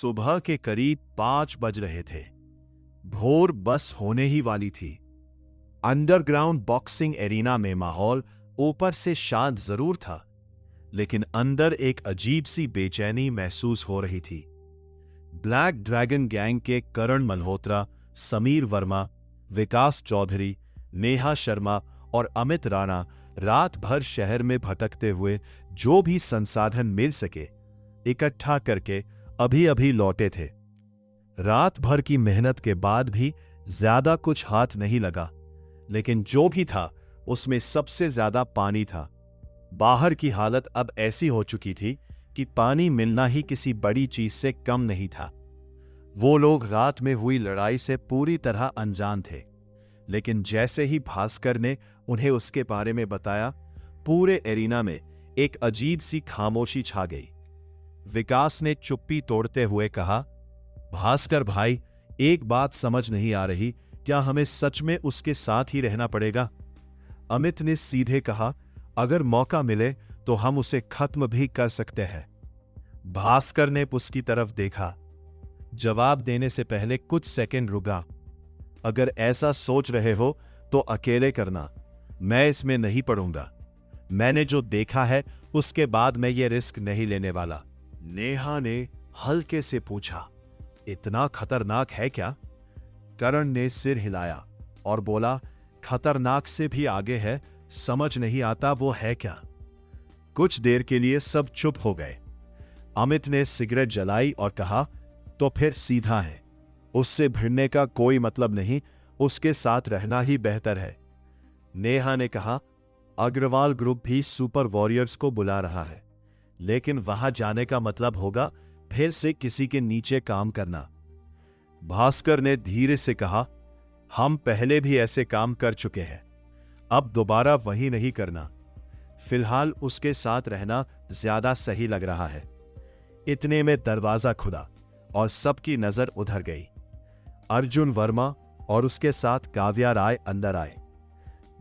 सुबह के करीब 5 बज रहे थे। भोर बस होने ही वाली थी। अंडरग्राउंड बॉक्सिंग एरिना में माहौल ऊपर से शांत जरूर था, लेकिन अंदर एक अजीब सी बेचैनी महसूस हो रही थी। ब्लैक ड्रैगन गैंग के करण मल्होत्रा, समीर वर्मा, विकास चौधरी, नेहा शर्मा और अमित राणा रात भर शहर में भटकते हुए जो भी संसाधन मिल सके इकट्ठा करके अभी अभी लौटे थे। रात भर की मेहनत के बाद भी ज्यादा कुछ हाथ नहीं लगा, लेकिन जो भी था उसमें सबसे ज्यादा पानी था। बाहर की हालत अब ऐसी हो चुकी थी कि पानी मिलना ही किसी बड़ी चीज से कम नहीं था। वो लोग रात में हुई लड़ाई से पूरी तरह अनजान थे, लेकिन जैसे ही भास्कर ने उन्हें उसके बारे में बताया, पूरे एरिना में एक अजीब सी खामोशी छा गई। विकास ने चुप्पी तोड़ते हुए कहा, भास्कर भाई, एक बात समझ नहीं आ रही, क्या हमें सच में उसके साथ ही रहना पड़ेगा? अमित ने सीधे कहा, अगर मौका मिले तो हम उसे खत्म भी कर सकते हैं। भास्कर ने उसकी तरफ देखा। जवाब देने से पहले कुछ सेकंड रुका। अगर ऐसा सोच रहे हो तो अकेले करना, मैं इसमें नहीं पड़ूंगा। मैंने जो देखा है उसके बाद मैं ये रिस्क नहीं लेने वाला। नेहा ने हल्के से पूछा, इतना खतरनाक है क्या? करण ने सिर हिलाया और बोला, खतरनाक से भी आगे है, समझ नहीं आता वो है क्या। कुछ देर के लिए सब चुप हो गए। अमित ने सिगरेट जलाई और कहा, तो फिर सीधा है, उससे भिड़ने का कोई मतलब नहीं, उसके साथ रहना ही बेहतर है। नेहा ने कहा, अग्रवाल ग्रुप भी सुपर वॉरियर्स को बुला रहा है, लेकिन वहां जाने का मतलब होगा फिर से किसी के नीचे काम करना। भास्कर ने धीरे से कहा, हम पहले भी ऐसे काम कर चुके हैं, अब दोबारा वही नहीं करना। फिलहाल उसके साथ रहना ज्यादा सही लग रहा है। इतने में दरवाजा खुला और सबकी नजर उधर गई। अर्जुन वर्मा और उसके साथ काव्या राय अंदर आए।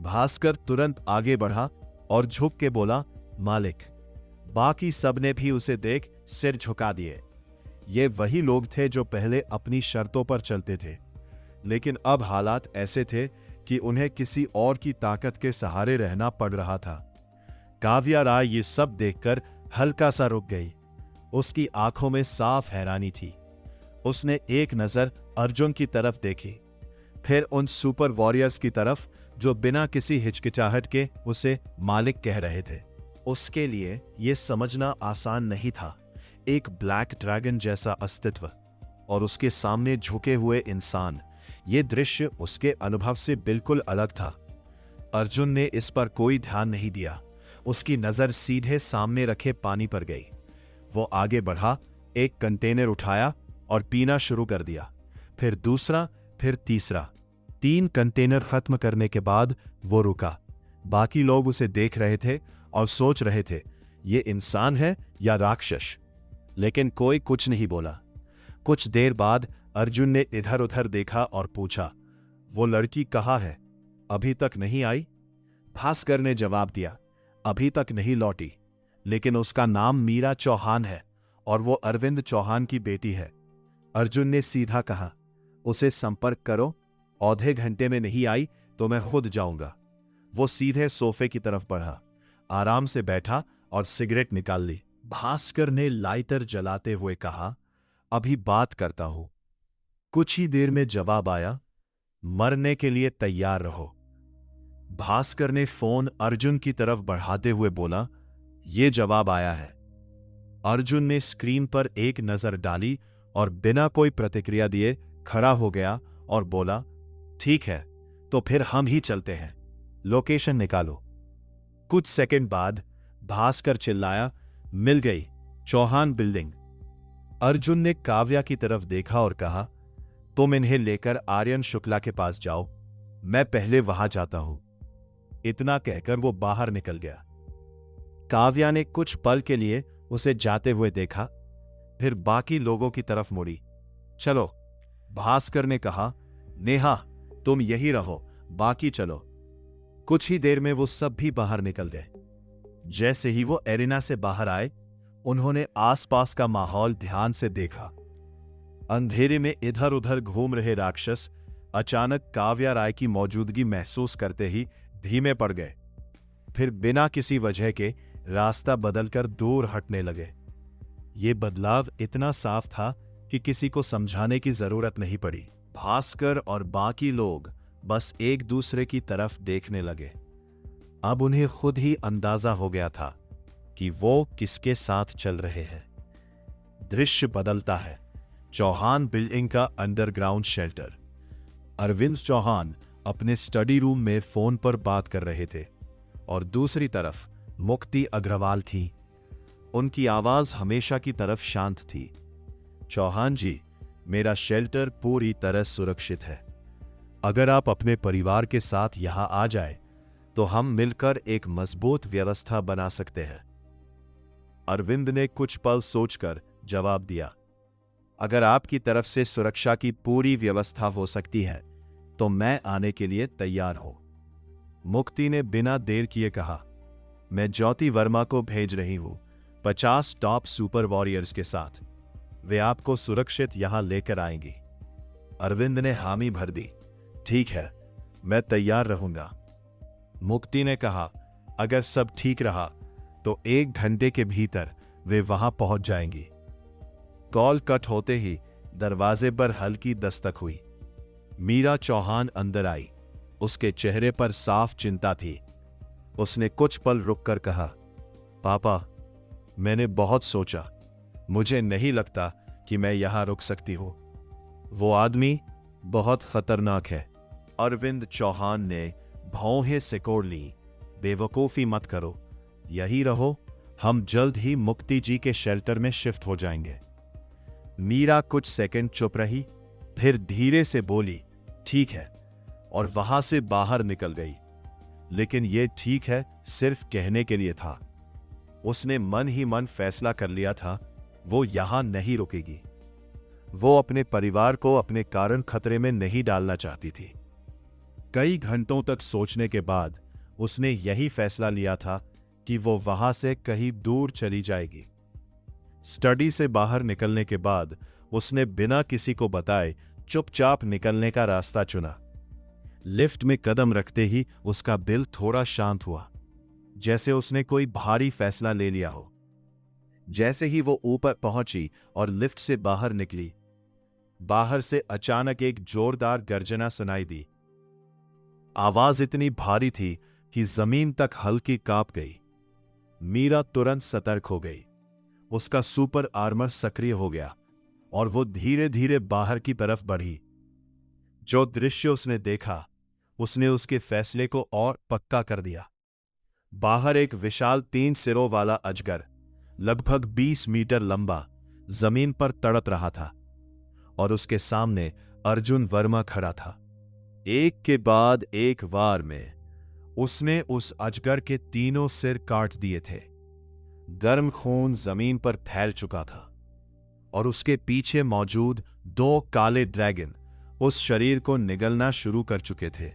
भास्कर तुरंत आगे बढ़ा और झुक के बोला, मालिक। बाकी सबने भी उसे देख सिर झुका दिए। ये वही लोग थे जो पहले अपनी शर्तों पर चलते थे, लेकिन अब हालात ऐसे थे कि उन्हें किसी और की ताकत के सहारे रहना पड़ रहा था। काव्या राय ये सब देखकर हल्का सा रुक गई। उसकी आंखों में साफ हैरानी थी। उसने एक नजर अर्जुन की तरफ देखी, फिर उन सुपर वॉरियर्स की तरफ जो बिना किसी हिचकिचाहट के उसे मालिक कह रहे थे। उसके लिए यह समझना आसान नहीं था, एक ब्लैक ड्रैगन जैसा अस्तित्व और उसके सामने झुके हुए इंसान। ये दृश्य उसके अनुभव से बिल्कुल अलग था। अर्जुन ने इस पर कोई ध्यान नहीं दिया। उसकी नजर सीधे सामने रखे पानी पर गई। वो आगे बढ़ा, एक कंटेनर उठाया और पीना शुरू कर दिया। फिर दूसरा, फिर तीसरा। 3 कंटेनर खत्म करने के बाद वो रुका। बाकी लोग उसे देख रहे थे और सोच रहे थे, ये इंसान है या राक्षस, लेकिन कोई कुछ नहीं बोला। कुछ देर बाद अर्जुन ने इधर उधर देखा और पूछा, वो लड़की कहाँ है? अभी तक नहीं आई? भास्कर ने जवाब दिया, अभी तक नहीं लौटी, लेकिन उसका नाम मीरा चौहान है और वो अरविंद चौहान की बेटी है। अर्जुन ने सीधा कहा, उसे संपर्क करो, आधे घंटे में नहीं आई तो मैं खुद जाऊंगा। वो सीधे सोफे की तरफ बढ़ा, आराम से बैठा और सिगरेट निकाल ली। भास्कर ने लाइटर जलाते हुए कहा, अभी बात करता हूं। कुछ ही देर में जवाब आया, मरने के लिए तैयार रहो। भास्कर ने फोन अर्जुन की तरफ बढ़ाते हुए बोला, यह जवाब आया है। अर्जुन ने स्क्रीन पर एक नजर डाली और बिना कोई प्रतिक्रिया दिए खड़ा हो गया और बोला, ठीक है, तो फिर हम ही चलते हैं, लोकेशन निकालो। कुछ सेकंड बाद भास्कर चिल्लाया, मिल गई, चौहान बिल्डिंग। अर्जुन ने काव्या की तरफ देखा और कहा, तुम इन्हें लेकर आर्यन शुक्ला के पास जाओ, मैं पहले वहां जाता हूं। इतना कहकर वो बाहर निकल गया। काव्या ने कुछ पल के लिए उसे जाते हुए देखा, फिर बाकी लोगों की तरफ मुड़ी। चलो, भास्कर ने कहा, नेहा तुम यही रहो, बाकी चलो। कुछ ही देर में वो सब भी बाहर निकल गए। जैसे ही वो एरिना से बाहर आए, उन्होंने आसपास का माहौल ध्यान से देखा। अंधेरे में इधर उधर घूम रहे राक्षस अचानक काव्या राय की मौजूदगी महसूस करते ही धीमे पड़ गए, फिर बिना किसी वजह के रास्ता बदलकर दूर हटने लगे। ये बदलाव इतना साफ था कि किसी को समझाने की जरूरत नहीं पड़ी। भास्कर और बाकी लोग बस एक दूसरे की तरफ देखने लगे। अब उन्हें खुद ही अंदाजा हो गया था कि वो किसके साथ चल रहे हैं। दृश्य बदलता है। चौहान बिल्डिंग का अंडरग्राउंड शेल्टर। अरविंद चौहान अपने स्टडी रूम में फोन पर बात कर रहे थे और दूसरी तरफ मुक्ति अग्रवाल थी। उनकी आवाज हमेशा की तरफ शांत थी। चौहान जी, मेरा शेल्टर पूरी तरह सुरक्षित है। अगर आप अपने परिवार के साथ यहां आ जाए तो हम मिलकर एक मजबूत व्यवस्था बना सकते हैं। अरविंद ने कुछ पल सोचकर जवाब दिया, अगर आपकी तरफ से सुरक्षा की पूरी व्यवस्था हो सकती है तो मैं आने के लिए तैयार हूं। मुक्ति ने बिना देर किए कहा, मैं ज्योति वर्मा को भेज रही हूं 50 टॉप सुपर वॉरियर्स के साथ। वे आपको सुरक्षित यहां लेकर आएंगी। अरविंद ने हामी भर दी, ठीक है, मैं तैयार रहूंगा। मुक्ति ने कहा, अगर सब ठीक रहा तो 1 घंटे के भीतर वे वहां पहुंच जाएंगी। कॉल कट होते ही दरवाजे पर हल्की दस्तक हुई। मीरा चौहान अंदर आई। उसके चेहरे पर साफ चिंता थी। उसने कुछ पल रुककर कहा, पापा, मैंने बहुत सोचा। मुझे नहीं लगता कि मैं यहां रुक सकती हूं। वो आदमी बहुत खतरनाक है। अरविंद चौहान ने भौहें सिकोड़ ली। बेवकूफी मत करो, यही रहो, हम जल्द ही मुक्ति जी के शेल्टर में शिफ्ट हो जाएंगे। मीरा कुछ सेकंड चुप रही, फिर धीरे से बोली, ठीक है, और वहां से बाहर निकल गई। लेकिन यह ठीक है सिर्फ कहने के लिए था। उसने मन ही मन फैसला कर लिया था, वो यहां नहीं रुकेगी। वो अपने परिवार को अपने कारण खतरे में नहीं डालना चाहती थी। कई घंटों तक सोचने के बाद उसने यही फैसला लिया था कि वो वहां से कहीं दूर चली जाएगी। स्टडी से बाहर निकलने के बाद उसने बिना किसी को बताए चुपचाप निकलने का रास्ता चुना। लिफ्ट में कदम रखते ही उसका दिल थोड़ा शांत हुआ, जैसे उसने कोई भारी फैसला ले लिया हो। जैसे ही वो ऊपर पहुंची और लिफ्ट से बाहर निकली, बाहर से अचानक एक जोरदार गर्जना सुनाई दी। आवाज इतनी भारी थी कि जमीन तक हल्की कांप गई। मीरा तुरंत सतर्क हो गई। उसका सुपर आर्मर सक्रिय हो गया और वो धीरे धीरे बाहर की तरफ बढ़ी। जो दृश्य उसने देखा, उसने उसके फैसले को और पक्का कर दिया। बाहर एक विशाल 3 सिरों वाला अजगर, लगभग 20 मीटर लंबा, जमीन पर तड़प रहा था और उसके सामने अर्जुन वर्मा खड़ा था। एक के बाद एक वार में उसने उस अजगर के तीनों सिर काट दिए थे। गर्म खून जमीन पर फैल चुका था और उसके पीछे मौजूद 2 काले ड्रैगन उस शरीर को निगलना शुरू कर चुके थे।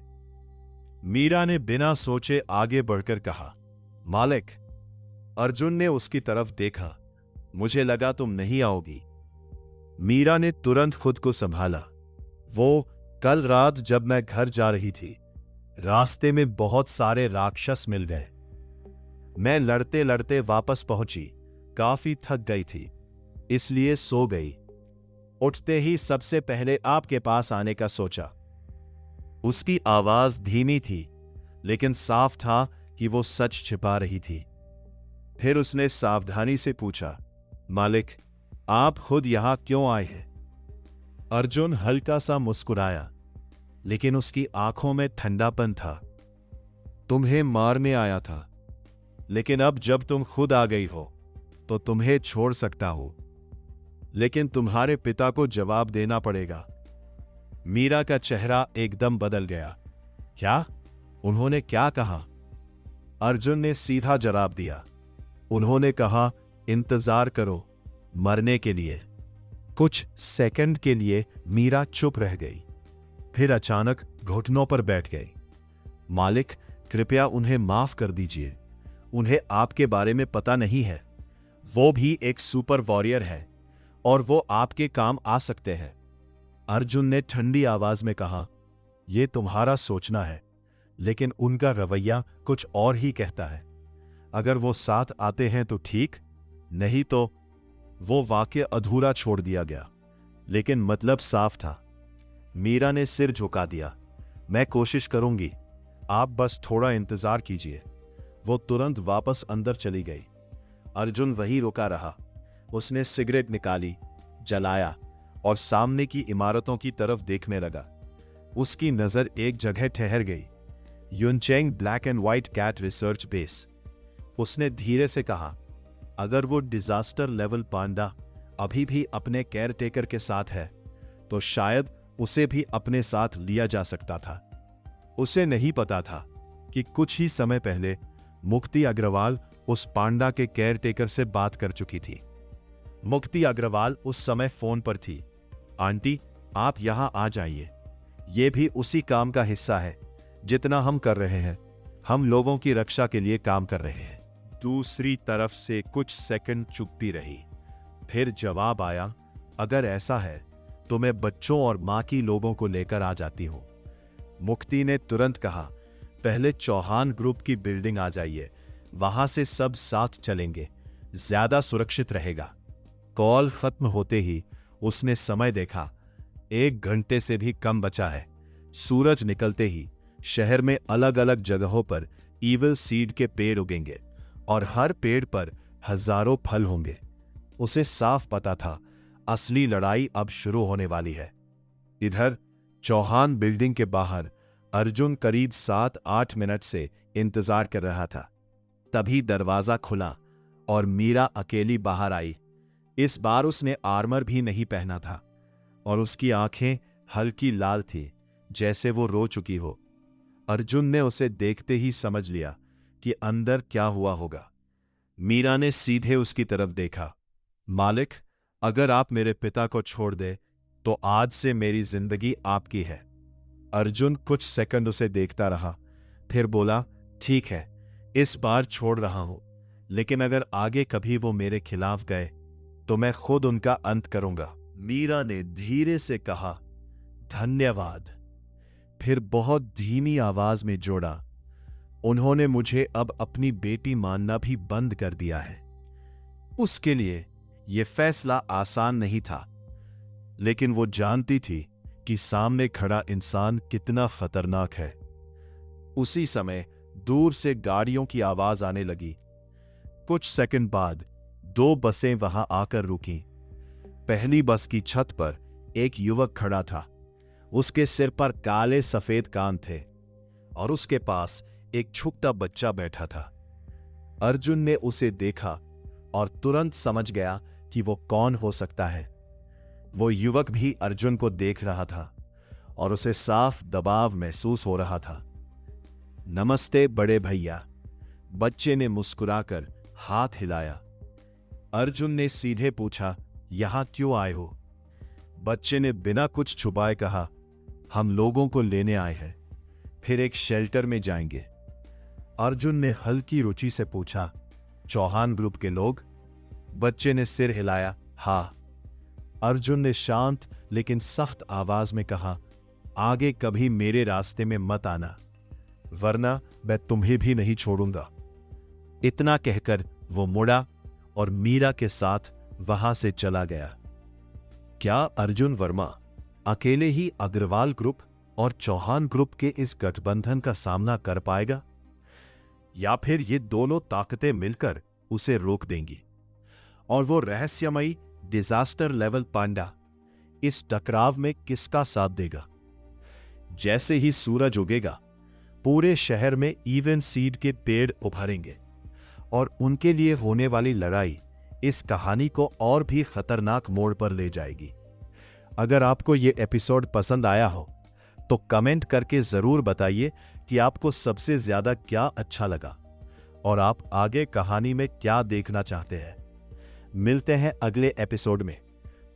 मीरा ने बिना सोचे आगे बढ़कर कहा, मालिक। अर्जुन ने उसकी तरफ देखा, मुझे लगा तुम नहीं आओगी। मीरा ने तुरंत खुद को संभाला। वो कल रात जब मैं घर जा रही थी, रास्ते में बहुत सारे राक्षस मिल गए। मैं लड़ते लड़ते वापस पहुंची, काफी थक गई थी, इसलिए सो गई। उठते ही सबसे पहले आपके पास आने का सोचा। उसकी आवाज धीमी थी, लेकिन साफ था कि वो सच छिपा रही थी। फिर उसने सावधानी से पूछा, मालिक, आप खुद यहां क्यों आए हैं? अर्जुन हल्का सा मुस्कुराया, लेकिन उसकी आंखों में ठंडापन था। तुम्हें मारने आया था, लेकिन अब जब तुम खुद आ गई हो तो तुम्हें छोड़ सकता हूं, लेकिन तुम्हारे पिता को जवाब देना पड़ेगा। मीरा का चेहरा एकदम बदल गया। क्या? उन्होंने क्या कहा? अर्जुन ने सीधा जवाब दिया। उन्होंने कहा, इंतजार करो, मरने के लिए। कुछ सेकंड के लिए मीरा चुप रह गई, फिर अचानक घुटनों पर बैठ गई। मालिक, कृपया उन्हें माफ कर दीजिए। उन्हें आपके बारे में पता नहीं है। वो भी एक सुपर वॉरियर है। और वो आपके काम आ सकते हैं। अर्जुन ने ठंडी आवाज में कहा, यह तुम्हारा सोचना है, लेकिन उनका रवैया कुछ और ही कहता है। अगर वो साथ आते हैं तो ठीक, नहीं तो। वो वाक्य अधूरा छोड़ दिया गया, लेकिन मतलब साफ था। मीरा ने सिर झुका दिया। मैं कोशिश करूंगी, आप बस थोड़ा इंतजार कीजिए। वो तुरंत वापस अंदर चली गई। अर्जुन वहीं रुका रहा। उसने सिगरेट निकाली, जलाया और सामने की इमारतों की तरफ देखने लगा। उसकी नजर एक जगह ठहर गई, Yuncheng black and white cat research base. उसने धीरे से कहा, अगर वो डिजास्टर लेवल पांडा अभी भी अपने केयरटेकर के साथ है तो शायद उसे भी अपने साथ लिया जा सकता था। उसे नहीं पता था कि कुछ ही समय पहले मुक्ति अग्रवाल उस पांडा के केयरटेकर से बात कर चुकी थी। मुक्ति अग्रवाल उस समय फोन पर थी। आंटी, आप यहां आ जाइए। यह भी उसी काम का हिस्सा है जितना हम कर रहे हैं। हम लोगों की रक्षा के लिए काम कर रहे हैं। दूसरी तरफ से कुछ सेकंड चुप्पी रही, फिर जवाब आया, अगर ऐसा है तो मैं बच्चों और मां की लोगों को लेकर आ जाती हूं। मुक्ति ने तुरंत कहा, पहले चौहान ग्रुप की बिल्डिंग आ जाइए, वहां से सब साथ चलेंगे, ज्यादा सुरक्षित रहेगा। कॉल खत्म होते ही उसने समय देखा, 1 घंटे से भी कम बचा है। सूरज निकलते ही शहर में अलग अलग जगहों पर ईविल सीड के पेड़ उगेंगे और हर पेड़ पर हजारों फल होंगे। उसे साफ पता था, असली लड़ाई अब शुरू होने वाली है। इधर चौहान बिल्डिंग के बाहर अर्जुन करीब 7-8 मिनट से इंतजार कर रहा था। तभी दरवाजा खुला और मीरा अकेली बाहर आई। इस बार उसने आर्मर भी नहीं पहना था और उसकी आंखें हल्की लाल थी, जैसे वो रो चुकी हो। अर्जुन ने उसे देखते ही समझ लिया कि अंदर क्या हुआ होगा। मीरा ने सीधे उसकी तरफ देखा। मालिक, अगर आप मेरे पिता को छोड़ दे तो आज से मेरी जिंदगी आपकी है। अर्जुन कुछ सेकंड उसे देखता रहा, फिर बोला, ठीक है, इस बार छोड़ रहा हूं, लेकिन अगर आगे कभी वो मेरे खिलाफ गए तो मैं खुद उनका अंत करूंगा। मीरा ने धीरे से कहा, धन्यवाद। फिर बहुत धीमी आवाज में जोड़ा, उन्होंने मुझे अब अपनी बेटी मानना भी बंद कर दिया है। उसके लिए यह फैसला आसान नहीं था, लेकिन वो जानती थी कि सामने खड़ा इंसान कितना खतरनाक है। उसी समय दूर से गाड़ियों की आवाज आने लगी। कुछ सेकंड बाद 2 बसें वहां आकर रुकीं। पहली बस की छत पर एक युवक खड़ा था। उसके सिर पर काले सफेद कान थे और उसके पास एक छुपता बच्चा बैठा था। अर्जुन ने उसे देखा और तुरंत समझ गया कि वो कौन हो सकता है। वो युवक भी अर्जुन को देख रहा था और उसे साफ दबाव महसूस हो रहा था। नमस्ते बड़े भैया, बच्चे ने मुस्कुराकर हाथ हिलाया। अर्जुन ने सीधे पूछा, यहां क्यों आए हो? बच्चे ने बिना कुछ छुपाए कहा, हम लोगों को लेने आए हैं, फिर एक शेल्टर में जाएंगे। अर्जुन ने हल्की रुचि से पूछा, चौहान ग्रुप के लोग? बच्चे ने सिर हिलाया, हां। अर्जुन ने शांत लेकिन सख्त आवाज में कहा, आगे कभी मेरे रास्ते में मत आना, वरना मैं तुम्हें भी नहीं छोड़ूंगा। इतना कहकर वो मुड़ा और मीरा के साथ वहां से चला गया। क्या अर्जुन वर्मा अकेले ही अग्रवाल ग्रुप और चौहान ग्रुप के इस गठबंधन का सामना कर पाएगा, या फिर ये दोनों ताकतें मिलकर उसे रोक देंगी? और वो रहस्यमयी डिजास्टर लेवल पांडा इस टकराव में किसका साथ देगा? जैसे ही सूरज उगेगा, पूरे शहर में इवन सीड के पेड़ उभरेंगे और उनके लिए होने वाली लड़ाई इस कहानी को और भी खतरनाक मोड़ पर ले जाएगी। अगर आपको ये एपिसोड पसंद आया हो तो कमेंट करके जरूर बताइए कि आपको सबसे ज्यादा क्या अच्छा लगा और आप आगे कहानी में क्या देखना चाहते हैं। मिलते हैं अगले एपिसोड में,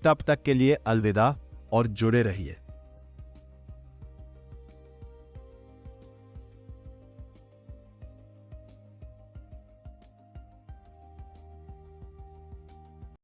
तब तक के लिए अलविदा और जुड़े रहिए।